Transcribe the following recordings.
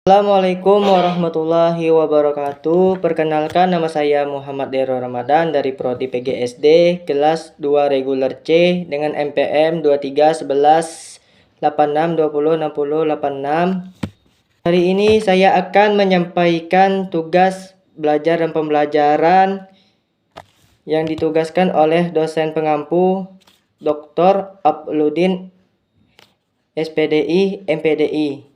Assalamualaikum warahmatullahi wabarakatuh. Perkenalkan, nama saya Muhammad Dero Ramadan dari Prodi PGSD kelas 2 reguler C dengan MPM 231186206086. Hari ini saya akan menyampaikan tugas belajar dan pembelajaran yang ditugaskan oleh dosen pengampu Dr. Apludin SPDI MPDI.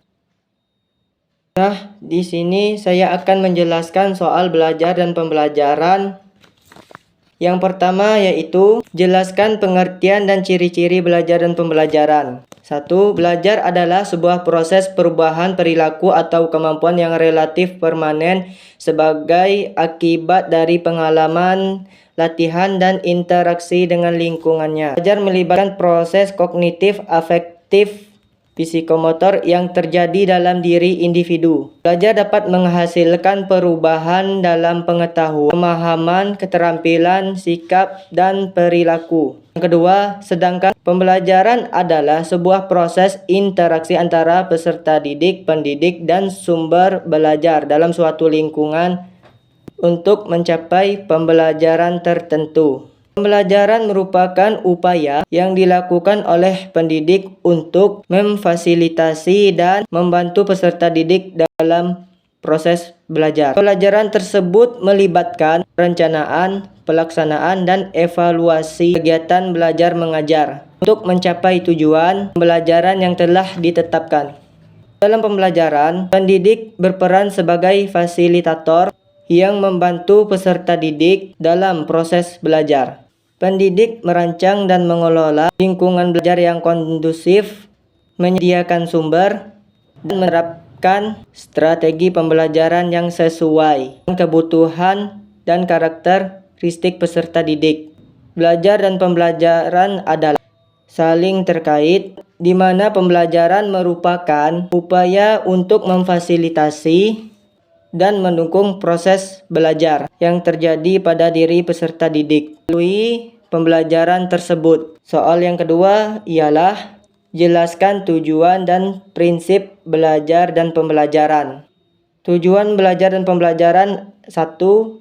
Nah, di sini saya akan menjelaskan soal belajar dan pembelajaran. Yang pertama yaitu jelaskan pengertian dan ciri-ciri belajar dan pembelajaran. 1. Belajar adalah sebuah proses perubahan perilaku atau kemampuan yang relatif permanen sebagai akibat dari pengalaman, latihan, dan interaksi dengan lingkungannya. Belajar melibatkan proses kognitif, afektif, psikomotor yang terjadi dalam diri individu. Belajar dapat menghasilkan perubahan dalam pengetahuan, pemahaman, keterampilan, sikap, dan perilaku. Yang kedua, sedangkan pembelajaran adalah sebuah proses interaksi antara peserta didik, pendidik, dan sumber belajar dalam suatu lingkungan untuk mencapai pembelajaran tertentu. Pembelajaran merupakan upaya yang dilakukan oleh pendidik untuk memfasilitasi dan membantu peserta didik dalam proses belajar. Pembelajaran tersebut melibatkan perencanaan, pelaksanaan, dan evaluasi kegiatan belajar mengajar untuk mencapai tujuan pembelajaran yang telah ditetapkan. Dalam pembelajaran, pendidik berperan sebagai fasilitator yang membantu peserta didik dalam proses belajar. Pendidik merancang dan mengelola lingkungan belajar yang kondusif, menyediakan sumber, dan menerapkan strategi pembelajaran yang sesuai dengan kebutuhan dan karakteristik peserta didik. Belajar dan pembelajaran adalah saling terkait, di mana pembelajaran merupakan upaya untuk memfasilitasi dan mendukung proses belajar yang terjadi pada diri peserta didik melalui pembelajaran tersebut. Soal yang kedua ialah jelaskan tujuan dan prinsip belajar dan pembelajaran. Tujuan belajar dan pembelajaran 1.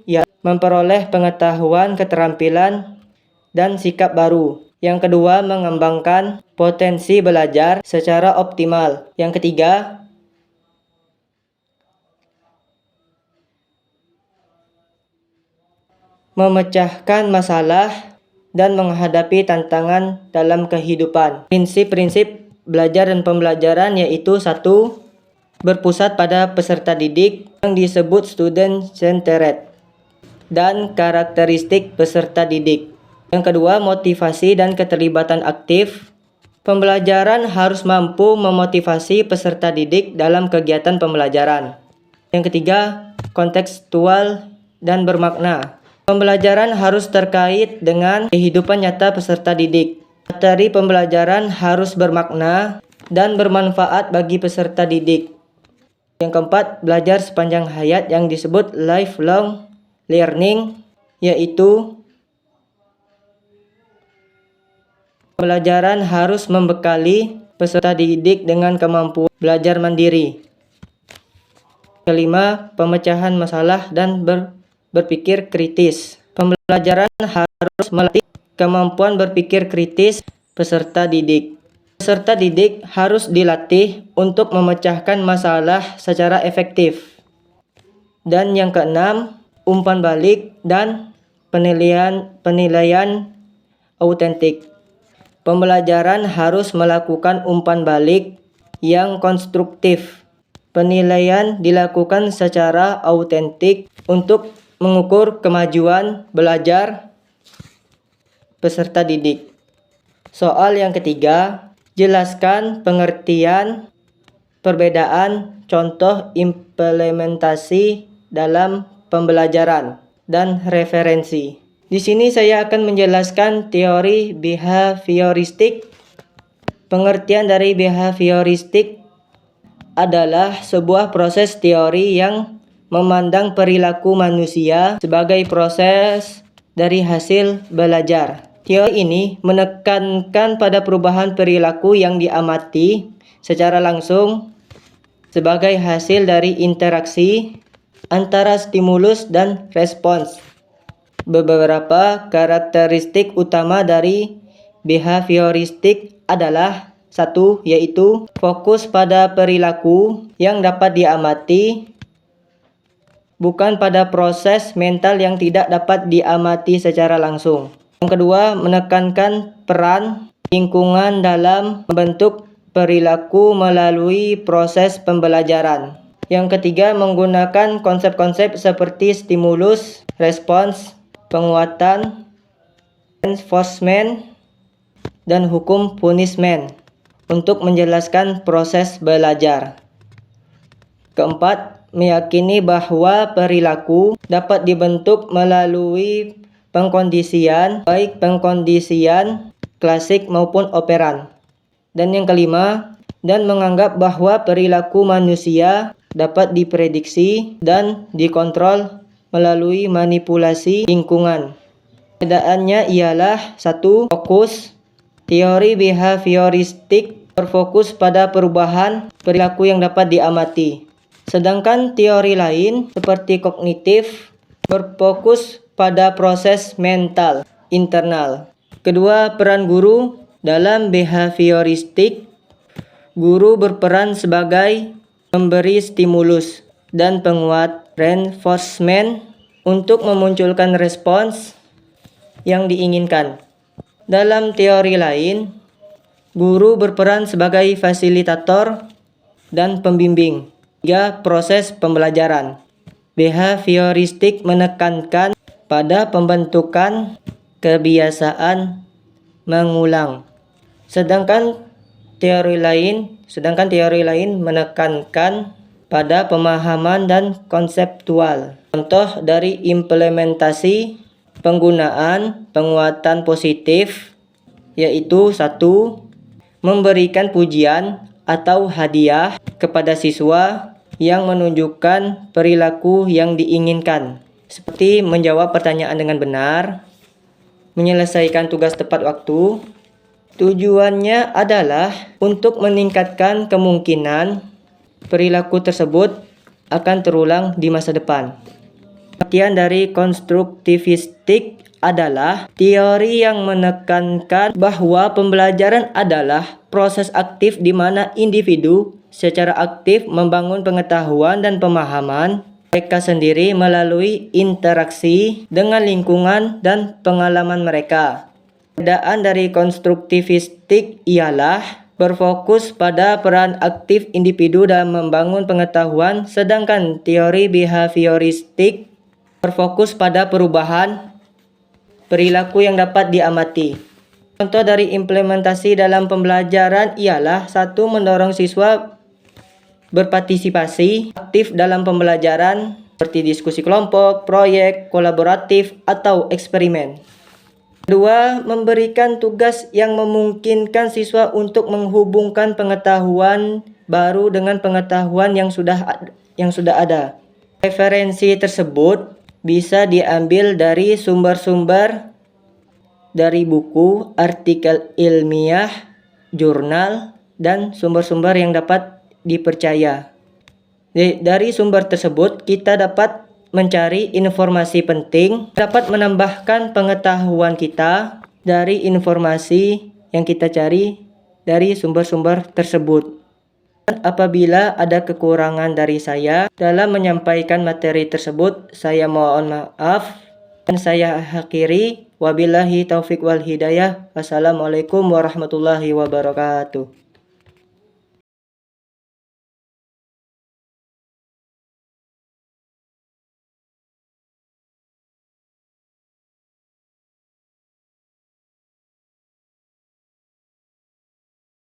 Ialah memperoleh pengetahuan, keterampilan, dan sikap baru. Yang kedua, mengembangkan potensi belajar secara optimal. Yang ketiga, memecahkan masalah dan menghadapi tantangan dalam kehidupan. Prinsip-prinsip belajar dan pembelajaran yaitu 1. Berpusat pada peserta didik yang disebut student-centered dan karakteristik peserta didik. Yang kedua, motivasi dan keterlibatan aktif. Pembelajaran harus mampu memotivasi peserta didik dalam kegiatan pembelajaran. Yang ketiga, kontekstual dan bermakna. Pembelajaran harus terkait dengan kehidupan nyata peserta didik. Materi pembelajaran harus bermakna dan bermanfaat bagi peserta didik. Yang keempat, belajar sepanjang hayat yang disebut lifelong learning, yaitu pembelajaran harus membekali peserta didik dengan kemampuan belajar mandiri. Kelima, pemecahan masalah dan berpikir kritis. Pembelajaran harus melatih kemampuan berpikir kritis peserta didik. Peserta didik harus dilatih untuk memecahkan masalah secara efektif. Dan yang keenam, umpan balik dan penilaian autentik. Pembelajaran harus melakukan umpan balik yang konstruktif. Penilaian dilakukan secara autentik untuk mengukur kemajuan belajar peserta didik. Soal yang ketiga, jelaskan pengertian, perbedaan, contoh implementasi dalam pembelajaran, dan referensi. Di sini saya akan menjelaskan teori behavioristik. Pengertian dari behavioristik adalah sebuah proses teori yang memandang perilaku manusia sebagai proses dari hasil belajar. Teori ini menekankan pada perubahan perilaku yang diamati secara langsung sebagai hasil dari interaksi antara stimulus dan respons. Beberapa karakteristik utama dari behavioristik adalah: 1. Yaitu fokus pada perilaku yang dapat diamati, bukan pada proses mental yang tidak dapat diamati secara langsung. Yang kedua, menekankan peran lingkungan dalam membentuk perilaku melalui proses pembelajaran. Yang ketiga, menggunakan konsep-konsep seperti stimulus, respons, penguatan, reinforcement, dan hukum punishment untuk menjelaskan proses belajar. Keempat, meyakini bahwa perilaku dapat dibentuk melalui pengkondisian, baik pengkondisian klasik maupun operan. Dan yang kelima, dan menganggap bahwa perilaku manusia dapat diprediksi dan dikontrol melalui manipulasi lingkungan. Perbedaannya ialah: 1. Fokus. Teori behavioristik berfokus pada perubahan perilaku yang dapat diamati. Sedangkan teori lain seperti kognitif berfokus pada proses mental internal. Kedua, peran guru dalam behavioristik. Guru berperan sebagai memberi stimulus dan penguat reinforcement untuk memunculkan respons yang diinginkan. Dalam teori lain, guru berperan sebagai fasilitator dan pembimbing hingga proses pembelajaran. Behavioristik menekankan pada pembentukan kebiasaan mengulang. Sedangkan teori lain menekankan pada pemahaman dan konseptual. Contoh dari implementasi penggunaan penguatan positif yaitu: 1. Memberikan pujian atau hadiah kepada siswa yang menunjukkan perilaku yang diinginkan, seperti menjawab pertanyaan dengan benar, menyelesaikan tugas tepat waktu. Tujuannya adalah untuk meningkatkan kemungkinan perilaku tersebut akan terulang di masa depan. Bagian dari konstruktivistik adalah teori yang menekankan bahwa pembelajaran adalah proses aktif di mana individu secara aktif membangun pengetahuan dan pemahaman mereka sendiri melalui interaksi dengan lingkungan dan pengalaman mereka. Perbedaan dari konstruktivistik ialah berfokus pada peran aktif individu dalam membangun pengetahuan, sedangkan teori behavioristik berfokus pada perubahan perilaku yang dapat diamati. Contoh dari implementasi dalam pembelajaran ialah: 1. Mendorong siswa berpartisipasi aktif dalam pembelajaran seperti diskusi kelompok, proyek, kolaboratif, atau eksperimen. 2. Memberikan tugas yang memungkinkan siswa untuk menghubungkan pengetahuan baru dengan pengetahuan yang sudah ada. Referensi tersebut bisa diambil dari sumber-sumber dari buku, artikel ilmiah, jurnal, dan sumber-sumber yang dapat dipercaya. Dari sumber tersebut kita dapat mencari informasi penting, dapat menambahkan pengetahuan kita dari informasi yang kita cari dari sumber-sumber tersebut. Dan apabila ada kekurangan dari saya dalam menyampaikan materi tersebut, saya mohon maaf dan saya akhiri. Wabillahi taufik wal hidayah. Wassalamualaikum warahmatullahi wabarakatuh.